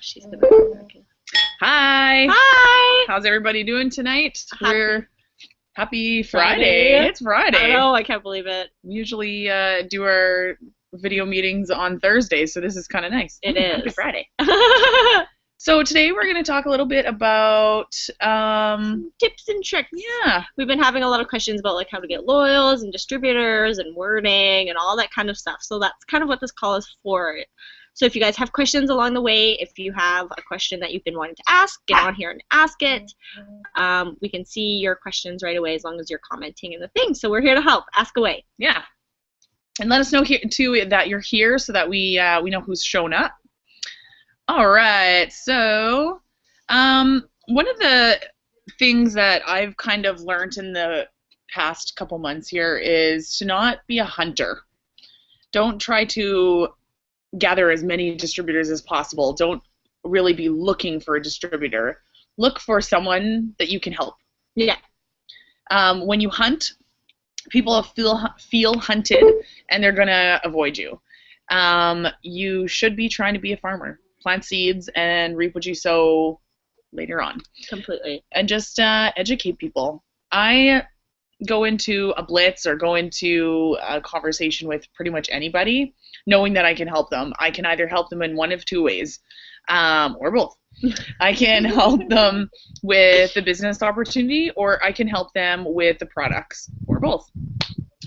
She's the better American. Hi. Hi. How's everybody doing tonight? Happy Friday. Friday. It's Friday. I know, I can't believe it. We usually do our video meetings on Thursdays, so this is kind of nice. It is. Happy Friday. So today we're going to talk a little bit about tips and tricks. Yeah. We've been having a lot of questions about like how to get loyals and distributors and wording and all that kind of stuff. So that's kind of what this call is for. So if you guys have questions along the way, if you have a question that you've been wanting to ask, get on here and ask it. We can see your questions right away as long as you're commenting in the thing. So we're here to help. Ask away. Yeah. And let us know here too that you're here so that we know who's shown up. All right. So one of the things that I've kind of learned in the past couple months here is to not be a hunter. Don't try to gather as many distributors as possible. Don't really be looking for a distributor. Look for someone that you can help. Yeah. When you hunt, people feel hunted, and they're gonna avoid you. You should be trying to be a farmer. Plant seeds and reap what you sow later on. Completely. And just educate people. I go into a blitz or go into a conversation with pretty much anybody knowing that I can help them. I can either help them in one of two ways, or both. I can help them with the business opportunity, or I can help them with the products, or both.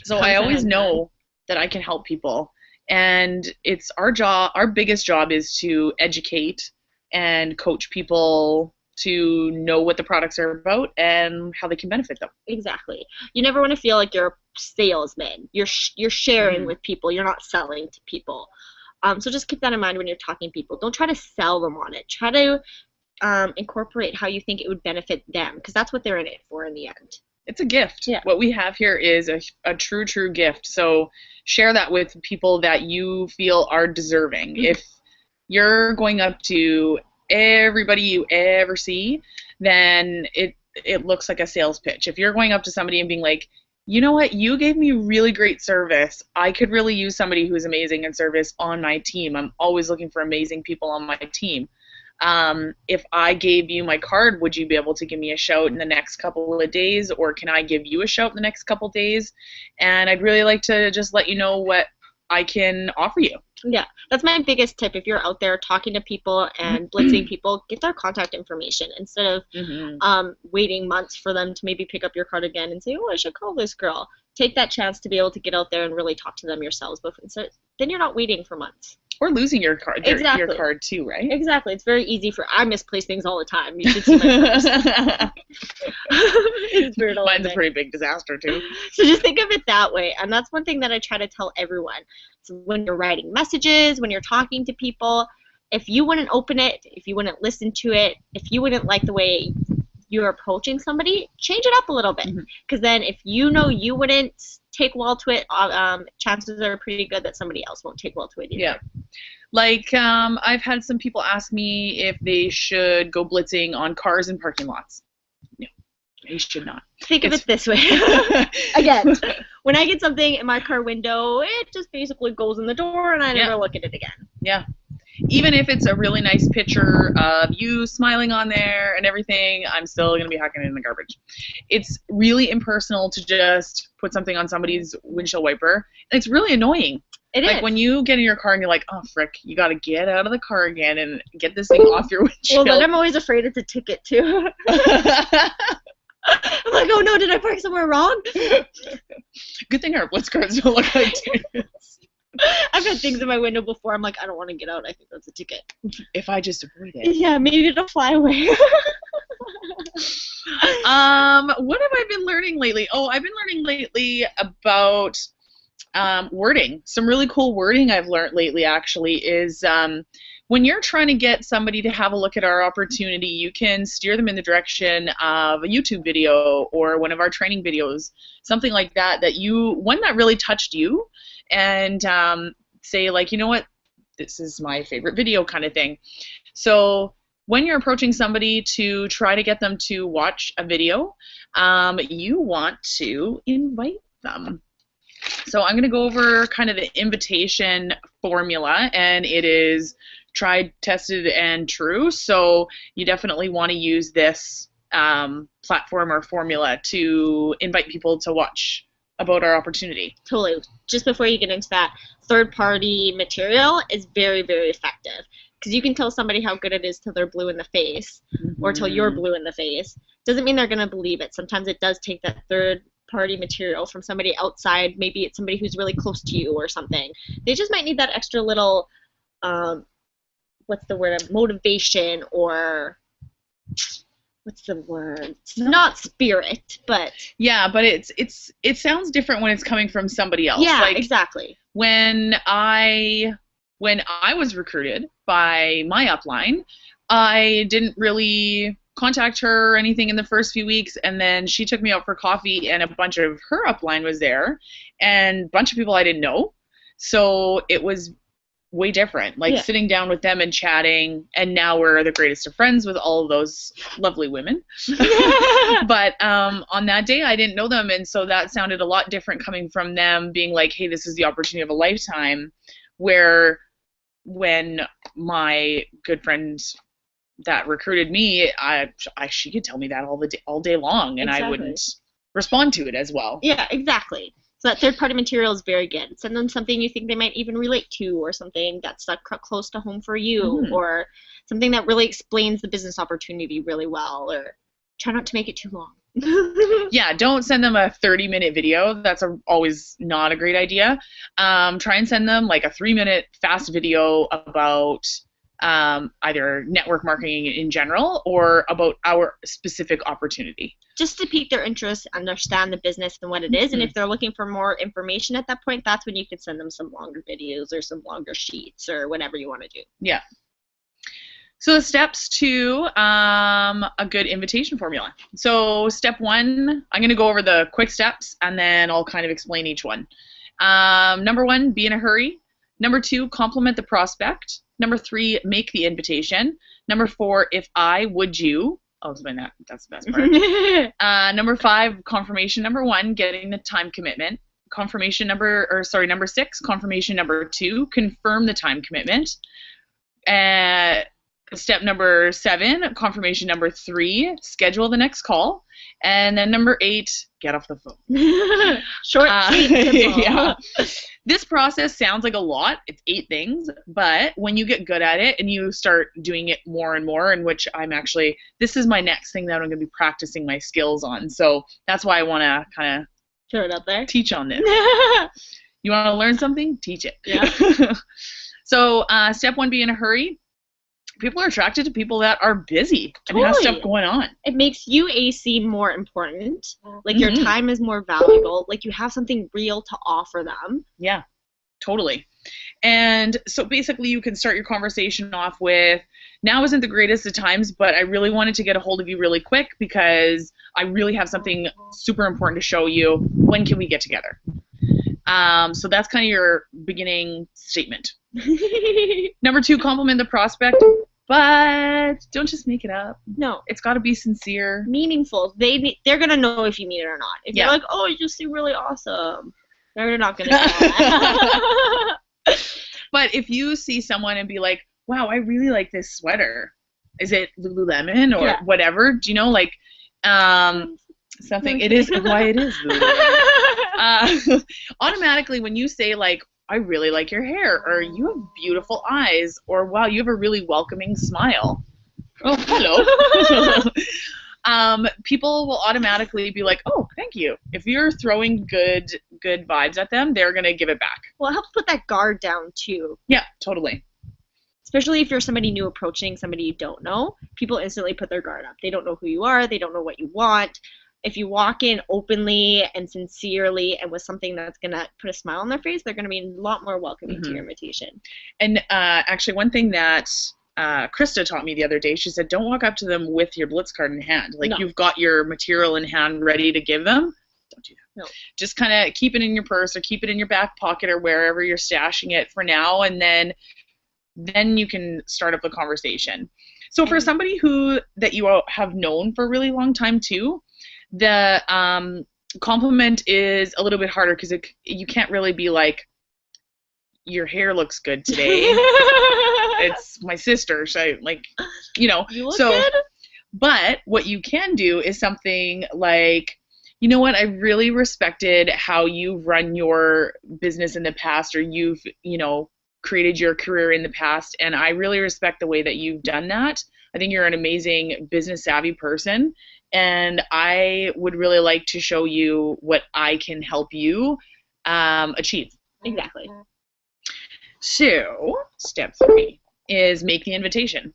So I always know that I can help people, and it's our job. Our biggest job is to educate and coach people to know what the products are about and how they can benefit them. Exactly. You never want to feel like you're a salesman. You're sharing with people. You're not selling to people. So just keep that in mind when you're talking to people. Don't try to sell them on it. Try to incorporate how you think it would benefit them, because that's what they're in it for in the end. It's a gift. Yeah. What we have here is a true gift. So share that with people that you feel are deserving. Mm-hmm. If you're going up to everybody you ever see, then it looks like a sales pitch. If you're going up to somebody and being like, you know what, you gave me really great service. I could really use somebody who's amazing in service on my team. I'm always looking for amazing people on my team. If I gave you my card, would you be able to give me a shout in the next couple of days, or can I give you a shout in the next couple of days? And I'd really like to just let you know what I can offer you. Yeah, that's my biggest tip. If you're out there talking to people and blitzing people, get their contact information instead of waiting months for them to maybe pick up your card again and say, oh, I should call this girl. Take that chance to be able to get out there and really talk to them yourselves. So then you're not waiting for months. Or losing your card, exactly. Your card too, right? Exactly. It's very easy I misplace things all the time. You should see my purse. It's brutal. Mine's a pretty big disaster too. So just think of it that way, and that's one thing that I try to tell everyone. So when you're writing messages, when you're talking to people, if you wouldn't open it, if you wouldn't listen to it, if you wouldn't like the way you're approaching somebody, change it up a little bit. Because then if you know you wouldn't take well to it, chances are pretty good that somebody else won't take well to it either. Yeah. Like, I've had some people ask me if they should go blitzing on cars in parking lots. No, they should not. Think of it this way. Again, when I get something in my car window, it just basically goes in the door and I never look at it again. Yeah. Even if it's a really nice picture of you smiling on there and everything, I'm still going to be hucking it in the garbage. It's really impersonal to just put something on somebody's windshield wiper. And it's really annoying. It is. When you get in your car and you're like, oh, frick, you got to get out of the car again and get this thing off your windshield. Well, then I'm always afraid it's a ticket, too. I'm like, oh, no, did I park somewhere wrong? Good thing our blitz cards don't look like tickets. I've had things in my window before. I'm like, I don't want to get out. I think that's a ticket. If I just avoid it. Yeah, maybe it'll fly away. What have I been learning lately? Oh, I've been learning lately about wording. Some really cool wording I've learned lately, actually, is when you're trying to get somebody to have a look at our opportunity, you can steer them in the direction of a YouTube video or one of our training videos, something like that, one that really touched you, and say, like, you know what, this is my favorite video kind of thing. So when you're approaching somebody to try to get them to watch a video, you want to invite them. So I'm going to go over kind of the invitation formula, and it is tried, tested, and true. So you definitely want to use this platform or formula to invite people to watch about our opportunity. Totally. Just before you get into that, third-party material is very, very effective because you can tell somebody how good it is till they're blue in the face or till you're blue in the face. Doesn't mean they're going to believe it. Sometimes it does take that third-party material from somebody outside. Maybe it's somebody who's really close to you or something. They just might need that extra little, what's the word, motivation or... what's the word? It's not spirit, but yeah, but it sounds different when it's coming from somebody else. Yeah, like, exactly. When I was recruited by my upline, I didn't really contact her or anything in the first few weeks, and then she took me out for coffee, and a bunch of her upline was there, and a bunch of people I didn't know. So it was way different, like sitting down with them and chatting, and now we're the greatest of friends with all of those lovely women. But on that day I didn't know them, and so that sounded a lot different coming from them being like, hey, this is the opportunity of a lifetime, where when my good friend that recruited me, she could tell me that all day long, and I wouldn't respond to it as well. Yeah, exactly. So that third-party material is very good. Send them something you think they might even relate to, or something that's stuck close to home for you, or something that really explains the business opportunity really well, or try not to make it too long. Yeah, don't send them a 30-minute video. That's always not a great idea. Try and send them like a 3-minute fast video about either network marketing in general or about our specific opportunity. Just to pique their interest, understand the business and what it is, and if they're looking for more information at that point, that's when you can send them some longer videos or some longer sheets or whatever you want to do. Yeah. So the steps to a good invitation formula. So step 1, I'm going to go over the quick steps, and then I'll kind of explain each one. Number 1, be in a hurry. Number 2, compliment the prospect. Number 3, make the invitation. Number 4, if I, would you. I'll explain that. That's the best part. Number 5, confirmation number 1, getting the time commitment. Number 6, confirmation number 2, confirm the time commitment. Step number 7, confirmation number 3, schedule the next call. And then number 8, get off the phone. Short, sweet, simple. Yeah. This process sounds like a lot. It's 8 things, but when you get good at it and you start doing it more and more, in which this is my next thing that I'm going to be practicing my skills on. So that's why I want to kind of throw it out there. Teach on this. You want to learn something? Teach it. Yeah. So step 1, be in a hurry. People are attracted to people that are busy and have stuff going on. It makes you seem more important. Like your time is more valuable. Like you have something real to offer them. Yeah, totally. And so basically you can start your conversation off with, now isn't the greatest of times, but I really wanted to get a hold of you really quick because I really have something super important to show you. When can we get together? So that's kind of your beginning statement. Number 2, compliment the prospect, but don't just make it up. No, it's got to be sincere, meaningful. They're gonna know if you mean it or not. If you're like, oh, you seem really awesome, they're not gonna know that. But if you see someone and be like, wow, I really like this sweater. Is it Lululemon or whatever? Do you know, like something? It is why it is Lululemon. Automatically, when you say like, I really like your hair, or you have beautiful eyes, or wow, you have a really welcoming smile. Oh, hello. People will automatically be like, oh, thank you. If you're throwing good vibes at them, they're going to give it back. Well, it helps put that guard down too. Yeah, totally. Especially if you're somebody new approaching somebody you don't know, people instantly put their guard up. They don't know who you are. They don't know what you want. If you walk in openly and sincerely and with something that's going to put a smile on their face, they're going to be a lot more welcoming to your invitation. And actually, one thing that Krista taught me the other day, she said, don't walk up to them with your Blitz card in hand. Like, you've got your material in hand ready to give them. Don't do that. No. Just kind of keep it in your purse or keep it in your back pocket or wherever you're stashing it for now, and then you can start up the conversation. So for somebody that you have known for a really long time too, the compliment is a little bit harder because you can't really be like, your hair looks good today. it's my sister. So like, you know, You look so, good. but what you can do is something like, you know what, I really respected how you've run your business in the past, or you've, you know, created your career in the past, and I really respect the way that you've done that. I think you're an amazing business savvy person, and I would really like to show you what I can help you achieve. Exactly. So, step 3 is make the invitation.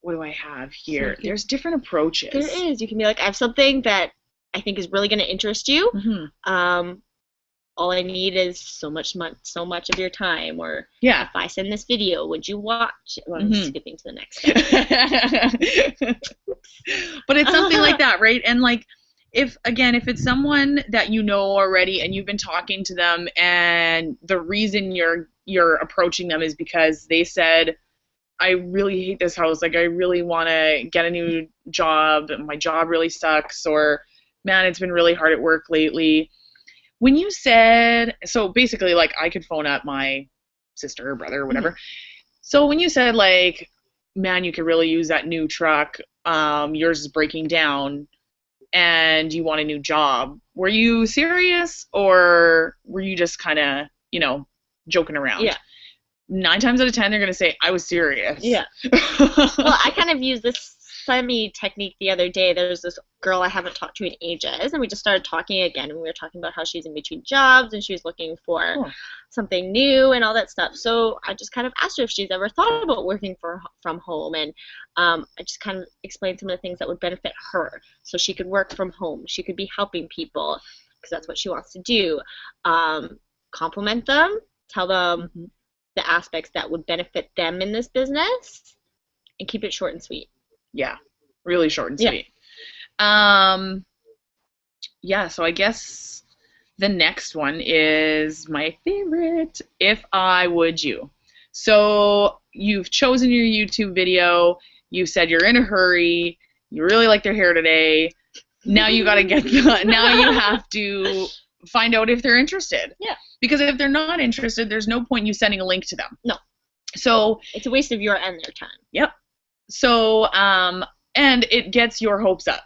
What do I have here? There's different approaches. There is. You can be like, I have something that I think is really going to interest you. Mm-hmm. All I need is so much of your time. Or yeah, if I send this video, would you watch? Well, I'm skipping to the next step. But it's something like that, right? And like, if it's someone that you know already and you've been talking to them, and the reason you're approaching them is because they said, I really hate this house, like I really want to get a new job, my job really sucks, or man, it's been really hard at work lately. When you said, so basically, like, I could phone up my sister or brother or whatever. So when you said, like, man, you could really use that new truck, yours is breaking down, and you want a new job, were you serious, or were you just kind of, you know, joking around? Yeah. 9 times out of 10, they're going to say, I was serious. Yeah. Well, I kind of used this technique the other day. There was this girl I haven't talked to in ages, and we just started talking again, and we were talking about how she's in between jobs, and she was looking for something new and all that stuff. So I just kind of asked her if she's ever thought about working from home, and I just kind of explained some of the things that would benefit her. So she could work from home. She could be helping people, because that's what she wants to do. Compliment them, tell them the aspects that would benefit them in this business, and keep it short and sweet. Yeah, really short and sweet. Yeah, so I guess the next one is my favorite, if I would you. So you've chosen your YouTube video, you said you're in a hurry, you really like their hair today, now you got to now you have to find out if they're interested. Yeah. Because if they're not interested, there's no point in you sending a link to them. No. So it's a waste of your and their time. Yep. So, and it gets your hopes up.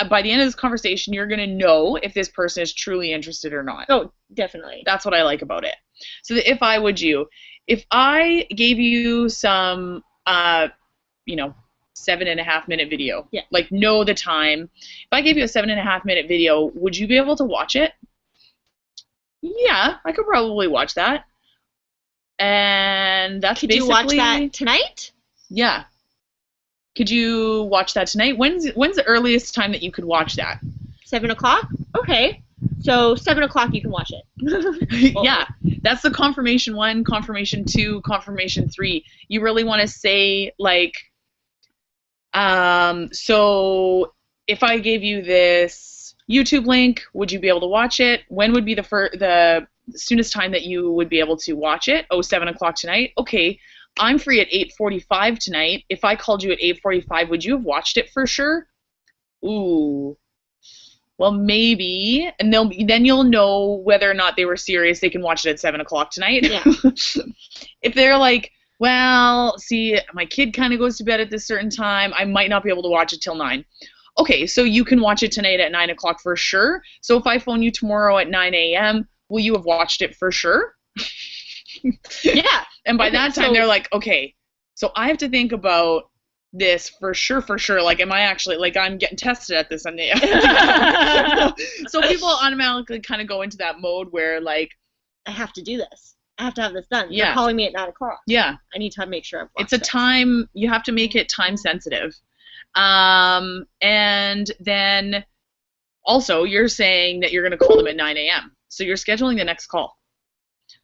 By the end of this conversation, you're going to know if this person is truly interested or not. Oh, definitely. That's what I like about it. So if I would you, if I gave you some, 7.5-minute video, like know the time. If I gave you a 7.5-minute video, would you be able to watch it? Yeah, I could probably watch that. And that's basically... Could you watch that tonight? Yeah. Could you watch that tonight? When's the earliest time that you could watch that? 7 o'clock? Okay. So 7 o'clock you can watch it. Yeah. That's the confirmation 1, confirmation 2, confirmation 3. You really want to say, like, so if I gave you this YouTube link, would you be able to watch it? When would be the soonest time that you would be able to watch it? Oh, 7 o'clock tonight? Okay. I'm free at 8:45 tonight. If I called you at 8:45, would you have watched it for sure? Ooh. Well, maybe. And then you'll know whether or not they were serious. They can watch it at 7 o'clock tonight. Yeah. If they're like, well, see, my kid kind of goes to bed at this certain time, I might not be able to watch it till 9. Okay, so you can watch it tonight at 9 o'clock for sure. So if I phone you tomorrow at 9 a.m., will you have watched it for sure? Yeah. And by that time, they're like, okay, so I have to think about this for sure. Like, am I actually, like, I'm getting tested at this. So people automatically kind of go into that mode where, like, I have to do this. I have to have this done. Yeah. You're calling me at 9 o'clock. Yeah. I need to make sure I've watched It's a time, you have to make it time sensitive. And then also you're saying that you're going to call them at 9 a.m. So you're scheduling the next call.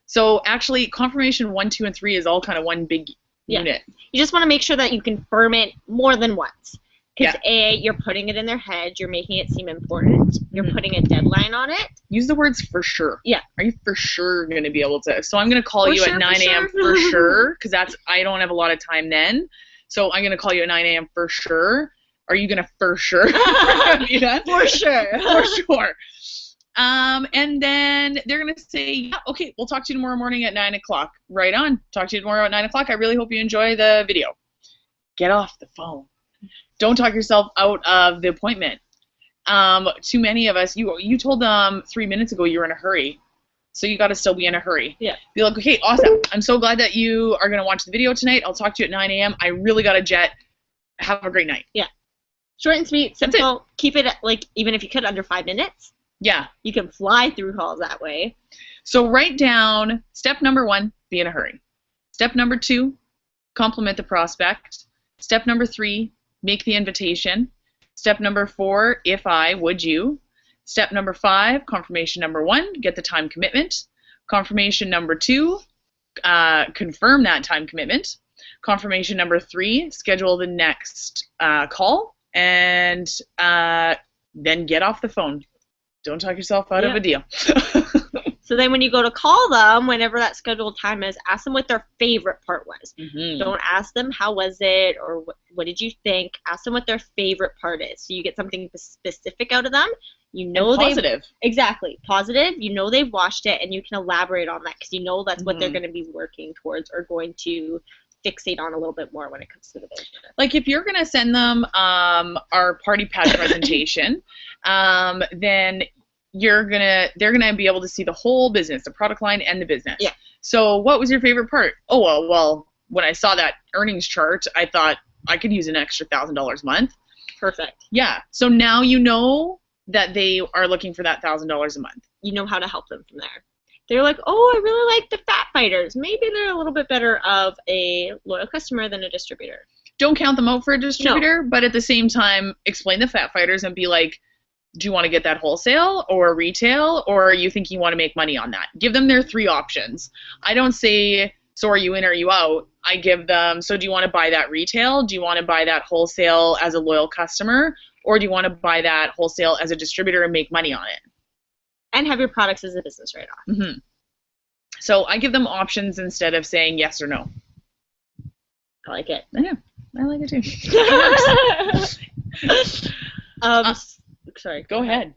So actually, confirmation 1, 2, and 3 is all kind of one big unit. You just want to make sure that you confirm it more than once. Because A, you're putting it in their head, you're making it seem important, you're putting a deadline on it. Use the words for sure. Yeah. Are you for sure going to be able to? So I'm going to call you at 9 a.m. for sure, because I don't have a lot of time then. So I'm going to call you at 9 a.m. for sure. Are you going to for sure? For sure. For sure. And then they're going to say, yeah, okay, we'll talk to you tomorrow morning at 9 o'clock. Right on. Talk to you tomorrow at 9 o'clock. I really hope you enjoy the video. Get off the phone. Don't talk yourself out of the appointment. Too many of us, you told them 3 minutes ago you were in a hurry. So you got to still be in a hurry. Yeah. Be like, okay, awesome. I'm so glad that you are going to watch the video tonight. I'll talk to you at 9 a.m. I really got a jet. Have a great night. Yeah. Short and sweet, simple. Keep it, like, even if you could, under 5 minutes. Yeah. You can fly through calls that way. So write down step number 1, be in a hurry. Step number 2, compliment the prospect. Step number 3, make the invitation. Step number 4, if I, would you. Step number 5, confirmation number 1, get the time commitment. Confirmation number 2, confirm that time commitment. Confirmation number 3, schedule the next call. And then get off the phone. Don't talk yourself out of a deal. So then when you go to call them, whenever that scheduled time is, ask them what their favorite part was. Mm-hmm. Don't ask them how was it or what did you think. Ask them what their favorite part is. So you get something specific out of them. You know and positive. Exactly. Positive. You know they've watched it and you can elaborate on that because you know that's what they're going to be working towards or going to fixate on a little bit more when it comes to the business. Like if you're going to send them our party pad presentation, then they're gonna be able to see the whole business, the product line and the business. Yeah. So what was your favorite part? Oh well, when I saw that earnings chart, I thought I could use an extra $1,000 a month. Perfect. Yeah. So now you know that they are looking for that $1,000 a month. You know how to help them from there. They're like, oh, I really like the fat fighters. Maybe they're a little bit better of a loyal customer than a distributor. Don't count them out for a distributor, but at the same time, explain the fat fighters and be like, do you want to get that wholesale or retail, or are you thinking you want to make money on that? Give them their 3 options. I don't say, so are you in or are you out? I give them, so do you want to buy that retail? Do you want to buy that wholesale as a loyal customer? Or do you want to buy that wholesale as a distributor and make money on it? And have your products as a business right off. Mm-hmm. So I give them options instead of saying yes or no. I like it. Yeah, I like it too. It works. Sorry. Go ahead.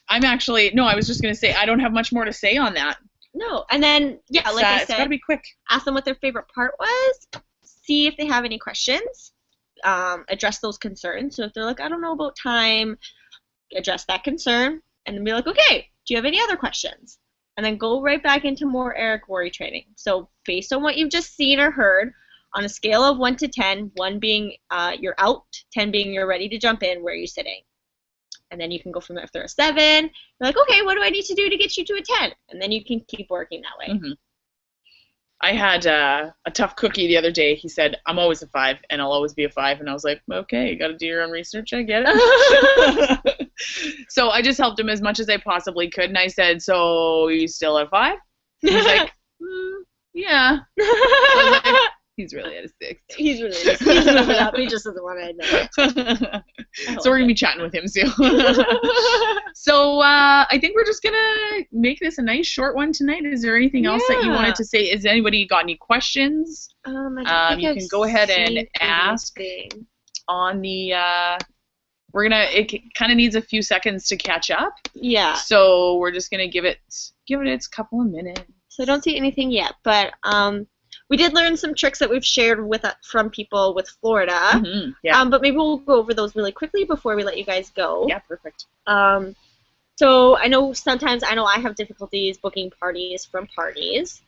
I was just going to say, I don't have much more to say on that. No. And then, yeah, like I said, it's got to be quick. Ask them what their favorite part was. See if they have any questions. Address those concerns. So if they're like, I don't know about time, address that concern. And then be like, okay, do you have any other questions? And then go right back into more Eric Worre training. So based on what you've just seen or heard, on a scale of 1 to 10, 1 being you're out, 10 being you're ready to jump in, where are you sitting? And then you can go from there. If they're a 7, you're like, okay, what do I need to do to get you to a 10? And then you can keep working that way. Mm-hmm. I had a tough cookie the other day. He said, I'm always a 5, and I'll always be a 5. And I was like, okay, you got to do your own research. I get it. So I just helped him as much as I possibly could. And I said, so you still at 5? He's like, yeah. So I was like, he's really at a 6. He's moving up. He just doesn't want to admit it. So we're going to be chatting with him soon. So I think we're just going to make this a nice short one tonight. Is there anything else that you wanted to say? Has anybody got any questions? You can go ahead and ask on the it kind of needs a few seconds to catch up. Yeah. So we're just going to give it its couple of minutes. So I don't see anything yet, but we did learn some tricks that we've shared from people with Florida. Mm-hmm. Yeah. But maybe we'll go over those really quickly before we let you guys go. Yeah, perfect. So I know I have difficulties booking parties from parties.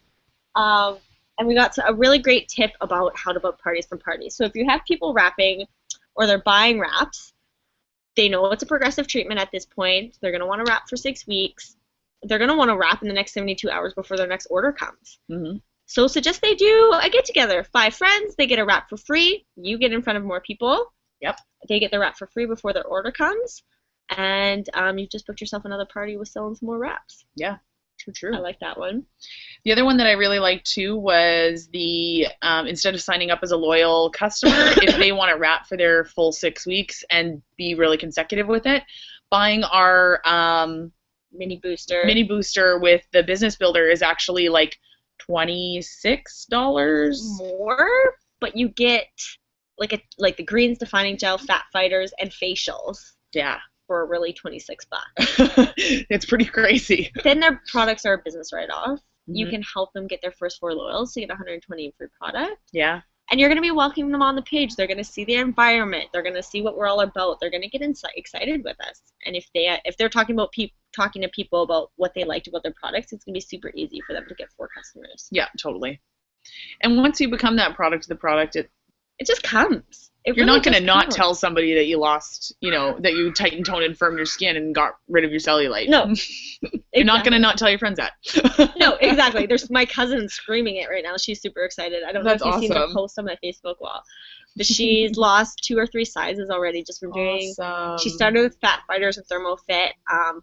And we got a really great tip about how to book parties from parties. So if you have people wrapping or they're buying wraps, they know it's a progressive treatment at this point. They're going to want to wrap for 6 weeks. They're going to want to wrap in the next 72 hours before their next order comes. Mm-hmm. So suggest they do a get-together. 5 friends, they get a wrap for free. You get in front of more people. Yep. They get the wrap for free before their order comes. And you've just booked yourself another party with selling some more wraps. Yeah, true. I like that one. The other one that I really liked, too, was the instead of signing up as a loyal customer, if they want to wrap for their full 6 weeks and be really consecutive with it, buying our mini booster with the business builder is actually like $26 more, but you get like the greens defining gel, fat fighters, and facials. Yeah. for really $26. It's pretty crazy. Then their products are a business write-off. You Mhm. can help them get their first 4 loyals to get 120 in free product. Yeah. And you're going to be welcoming them on the page. They're going to see the environment. They're going to see what we're all about. They're going to get excited with us. And if they're talking to people about what they liked about their products, it's going to be super easy for them to get 4 customers. Yeah, totally. And once you become that product to the product, It just comes. you're not going to not tell somebody that you lost, that you tightened, toned, and firmed your skin and got rid of your cellulite. No. You're not going to not tell your friends that. No, exactly. There's my cousin screaming it right now. She's super excited. I don't know if you've seen the post on my Facebook wall. But she's lost 2 or 3 sizes already just from doing. Awesome. She started with Fat Fighters and ThermoFit,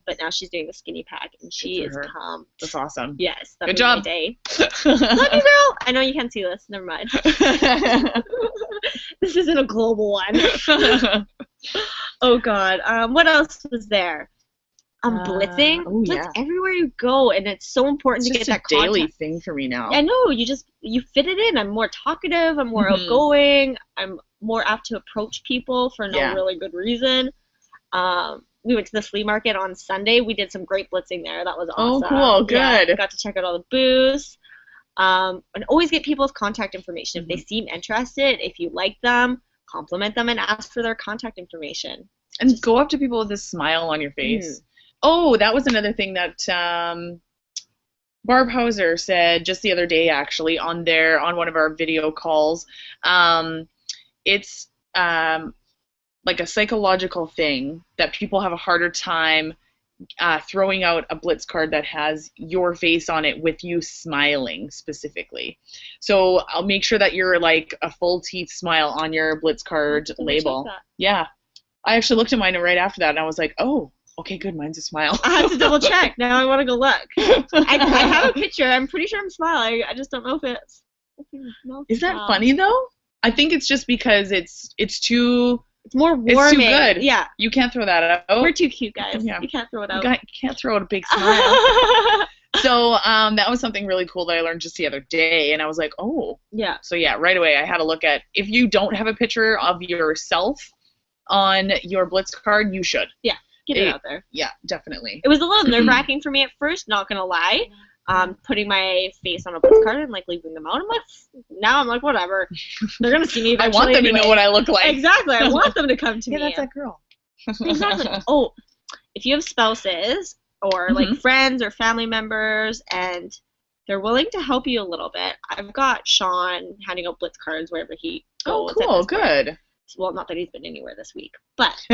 but now she's doing the skinny pack, and she is pumped. That's awesome. Yes, that Good job. My day. Love you, girl. I know you can't see this. Never mind. This isn't a global one. Oh God. What else was there? Blitzing. Blitz everywhere you go, and it's so important to get that contact. Daily thing for me now. I know, you fit it in. I'm more talkative, I'm more outgoing, I'm more apt to approach people for no really good reason. We went to the flea market on Sunday. We did some great blitzing there. That was awesome. Oh, cool. Good. Yeah, got to check out all the booths. And always get people's contact information. If they seem interested, if you like them, compliment them and ask for their contact information. And go up to people with a smile on your face. Oh, that was another thing that Barb Hauser said just the other day, actually, on one of our video calls. It's like a psychological thing that people have a harder time throwing out a Blitz card that has your face on it with you smiling specifically. So I'll make sure that you're like a full teeth smile on your Blitz card label. Yeah. I actually looked at mine right after that and I was like, oh, okay, good. Mine's a smile. I have to double check. Now I want to go look. I have a picture. I'm pretty sure I'm smiling. I just don't know if it's. Is that funny though? I think it's just because it's too. It's more warming. It's too good. Yeah. You can't throw that out. We're too cute, guys. Yeah. You can't throw it out. You can't throw out a big smile. So that was something really cool that I learned just the other day, and I was like, oh. Yeah. So yeah, right away I had to look at, if you don't have a picture of yourself on your Blitz card, you should. Yeah. Get it out there. Yeah, definitely. It was a little nerve-wracking for me at first, not gonna lie. Putting my face on a Blitz card and like leaving them out. Now I'm like, whatever. They're gonna see me eventually. I want them to know what I look like. Exactly. I want them to come to me. Yeah, that's that girl. Exactly. Oh, if you have spouses or like friends or family members and they're willing to help you a little bit, I've got Sean handing out Blitz cards wherever he goes. Oh, cool. Good. Well, not that he's been anywhere this week, but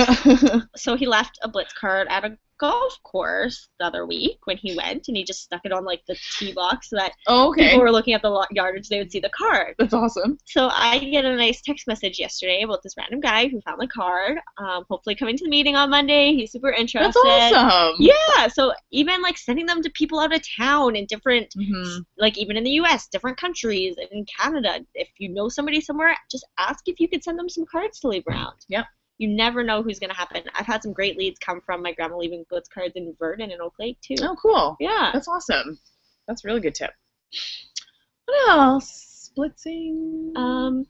so he left a Blitz card at a golf course the other week when he went, and he just stuck it on like the tee box so that people were looking at the yardage, they would see the card. That's awesome. So I get a nice text message yesterday about this random guy who found the card, hopefully coming to the meeting on Monday. He's super interested. That's awesome. Yeah, so even like sending them to people out of town in different, like even in the US, different countries, and in Canada. If you know somebody somewhere, just ask if you could send them some cards to leave around. Yep. You never know who's going to happen. I've had some great leads come from my grandma leaving Blitz cards in Vernon and Oak Lake, too. Oh, cool. Yeah. That's awesome. That's a really good tip. What else? Blitzing?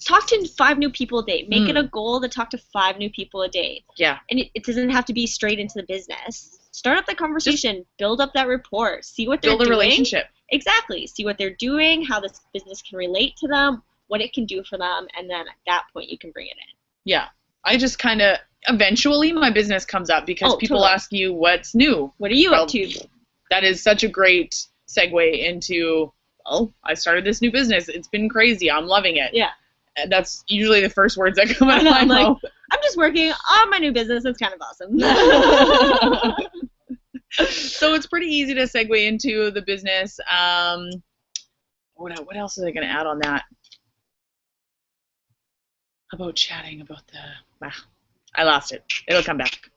Talk to 5 new people a day. Make it a goal to talk to 5 new people a day. Yeah. And it doesn't have to be straight into the business. Start up that conversation. Build up that rapport. See what they're doing. Build a relationship. Exactly. See what they're doing, how this business can relate to them, what it can do for them, and then at that point you can bring it in. Yeah. I just kind of, eventually my business comes up because people ask you what's new. What are you up to? That is such a great segue into, I started this new business. It's been crazy. I'm loving it. Yeah. And that's usually the first words that come out of my mouth. I'm just working on my new business. It's kind of awesome. So it's pretty easy to segue into the business. What else is I going to add on that? About chatting about I lost it. It'll come back.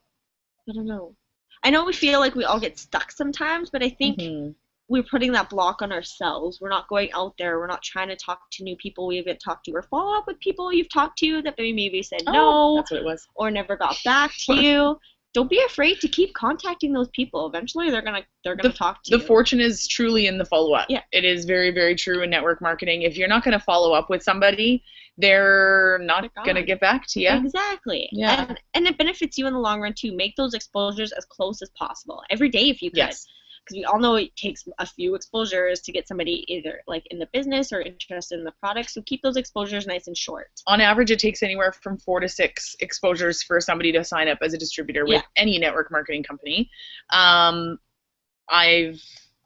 I don't know. I know we feel like we all get stuck sometimes, but I think we're putting that block on ourselves. We're not going out there. We're not trying to talk to new people we haven't talked to or follow up with people you've talked to that maybe said no. That's what it was. Or never got back to you. don't be afraid to keep contacting those people. Eventually they're gonna talk to you. The fortune is truly in the follow-up. Yeah. It is very, very true in network marketing. If you're not going to follow up with somebody, they're not going to get back to you. Exactly. Yeah. And it benefits you in the long run too. Make those exposures as close as possible every day if you could. Yes. Because we all know it takes a few exposures to get somebody either like in the business or interested in the product. So keep those exposures nice and short. On average, it takes anywhere from 4 to 6 exposures for somebody to sign up as a distributor with any network marketing company.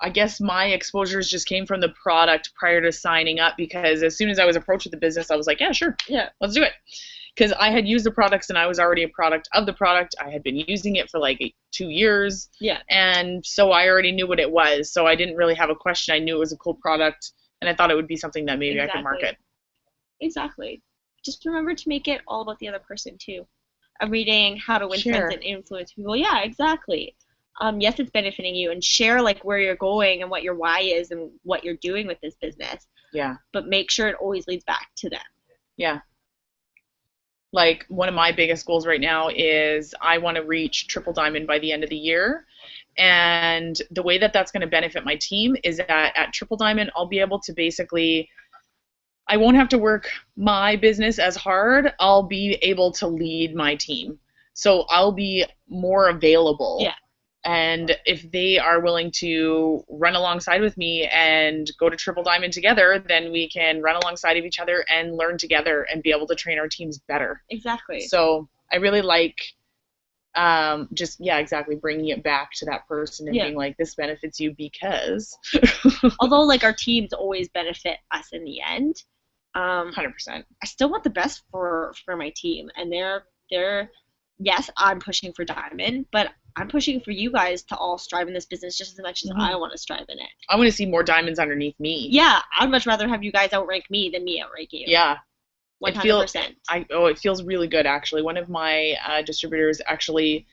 I guess my exposures just came from the product prior to signing up, because as soon as I was approached with the business, I was like, yeah, sure. Yeah. Let's do it. Because I had used the products and I was already a product of the product. I had been using it for like 2 years. Yeah. And so I already knew what it was. So I didn't really have a question. I knew it was a cool product and I thought it would be something that maybe I could market. Exactly. Just remember to make it all about the other person too. I'm reading How to Win Friends and Influence People. Yeah, exactly. Yes, it's benefiting you, and share like where you're going and what your why is and what you're doing with this business. Yeah. But make sure it always leads back to them. Yeah. Like one of my biggest goals right now is I want to reach triple diamond by the end of the year. And the way that that's going to benefit my team is that at triple diamond, I'll be able to basically, I won't have to work my business as hard. I'll be able to lead my team. So I'll be more available. Yeah. And if they are willing to run alongside with me and go to triple diamond together, then we can run alongside of each other and learn together and be able to train our teams better. Exactly. So I really like exactly bringing it back to that person and being like, this benefits you because. Although like our teams always benefit us in the end. 100%. I still want the best for my team, and they're yes, I'm pushing for diamond, but I'm pushing for you guys to all strive in this business just as much as I want to strive in it. I want to see more diamonds underneath me. Yeah, I'd much rather have you guys outrank me than me outrank you. Yeah. 100%. It feels really good, actually. One of my distributors, actually,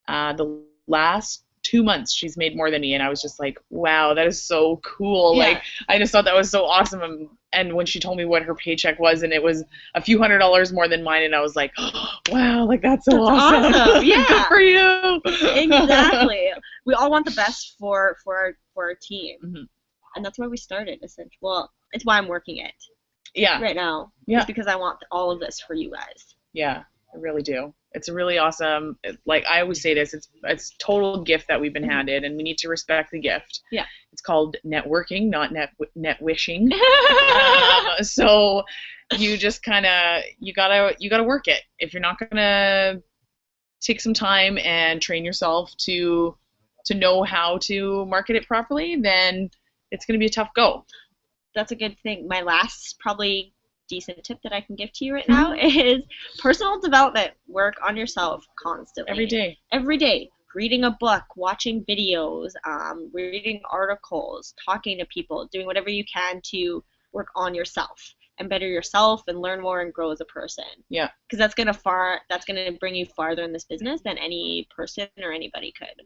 the last 2 months, she's made more than me, and I was just like, wow, that is so cool. Yeah. Like, I just thought that was so awesome. And when she told me what her paycheck was, and it was a few $100s more than mine, and I was like, oh, wow, like that's so awesome. Yeah. Good for you. Exactly. We all want the best for our team. Mm-hmm. And that's why we started, essentially. Well, it's why I'm working it. Yeah. Right now. Yeah. It's because I want all of this for you guys. Yeah, I really do. It's a really awesome, like I always say this, it's total gift that we've been handed, and we need to respect the gift. Yeah. It's called networking, not net wishing. So you just kind of, you gotta work it. If you're not gonna take some time and train yourself to know how to market it properly, then it's gonna be a tough go. That's a good thing. My last probably decent tip that I can give to you right now is personal development. Work on yourself constantly. Every day. Reading a book, watching videos, reading articles, talking to people, doing whatever you can to work on yourself and better yourself and learn more and grow as a person. Yeah. Because that's gonna bring you farther in this business than any person or anybody could.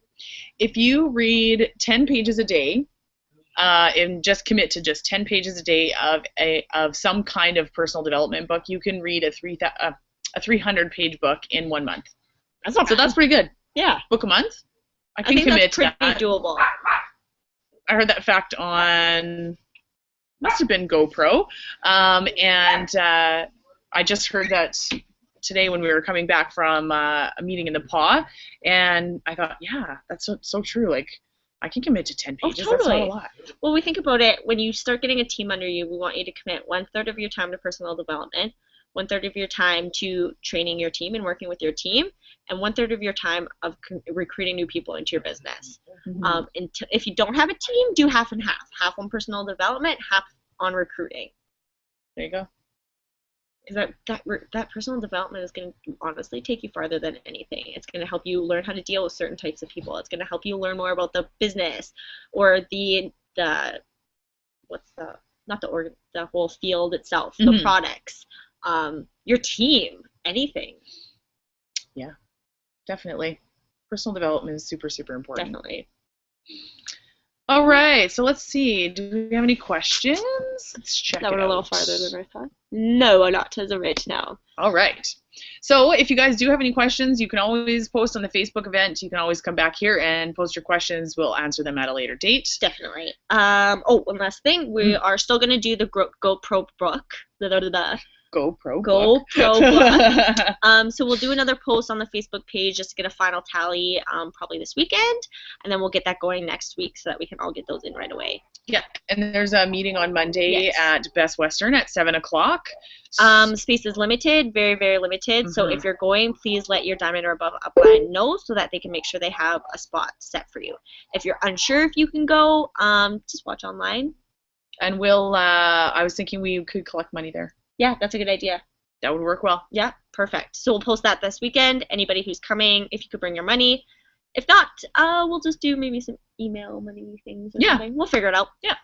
If you read 10 pages a day, and just commit to just 10 pages a day of some kind of personal development book, you can read a 300-page book in 1 month. So that's pretty good. Yeah. Book a month? I think commit that's pretty to that. doable. I heard that fact on, must have been GoPro, and I just heard that today when we were coming back from a meeting in the PAW, and I thought, yeah, that's so true. Like, I can commit to 10 pages. Oh, totally. That's not a lot. Well, we think about it. When you start getting a team under you, we want you to commit 1/3 of your time to personal development, 1/3 of your time to training your team and working with your team, and 1/3 of your time of recruiting new people into your business. Mm-hmm. If you don't have a team, do half and half. Half on personal development, half on recruiting. There you go. Because that personal development is going to honestly take you farther than anything. It's going to help you learn how to deal with certain types of people. It's going to help you learn more about the business or the whole field itself, the products, your team, anything. Yeah, definitely. Personal development is super, super important. Definitely. All right, so let's see. Do we have any questions? Let's check That it went a little out. farther than I thought. No, not as of right now. All right. So if you guys do have any questions, you can always post on the Facebook event. You can always come back here and post your questions. We'll answer them at a later date. Definitely. One last thing. We are still going to do the GoPro book. GoPro GoPro book. book. So we'll do another post on the Facebook page just to get a final tally probably this weekend. And then we'll get that going next week so that we can all get those in right away. Yeah, and there's a meeting on Monday Yes. at Best Western at 7 o'clock. Space is limited, very, very limited. So if you're going, please let your Diamond or Above upline know so that they can make sure they have a spot set for you. If you're unsure if you can go, just watch online. And we'll, I was thinking we could collect money there. Yeah, that's a good idea. That would work well. Yeah, perfect. So we'll post that this weekend. Anybody who's coming, if you could bring your money. If not, we'll just do maybe some email money things or something. We'll figure it out. Yeah.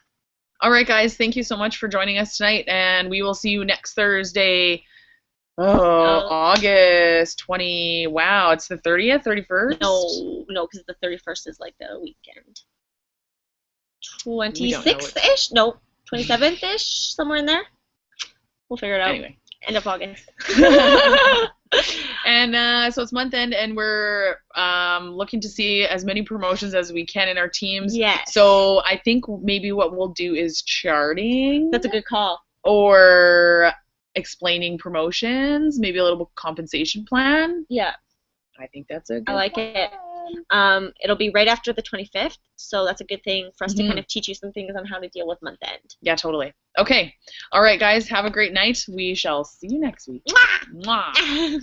All right, guys. Thank you so much for joining us tonight, and we will see you next Thursday. August 20. Wow, it's the 30th, 31st? No, because the 31st is like the weekend. We don't 26th-ish? No, 27th-ish, somewhere in there. We'll figure it out. Anyway. End of August. And so it's month end, and we're looking to see as many promotions as we can in our teams. Yes. So I think maybe what we'll do is charting. That's a good call. Or explaining promotions, maybe a little compensation plan. Yeah. I think that's a good I like plan. it. It'll be right after the 25th, so that's a good thing for us to kind of teach you some things on how to deal with month end. Yeah, totally. Okay. All right, guys. Have a great night. We shall see you next week. Mwah! Mwah.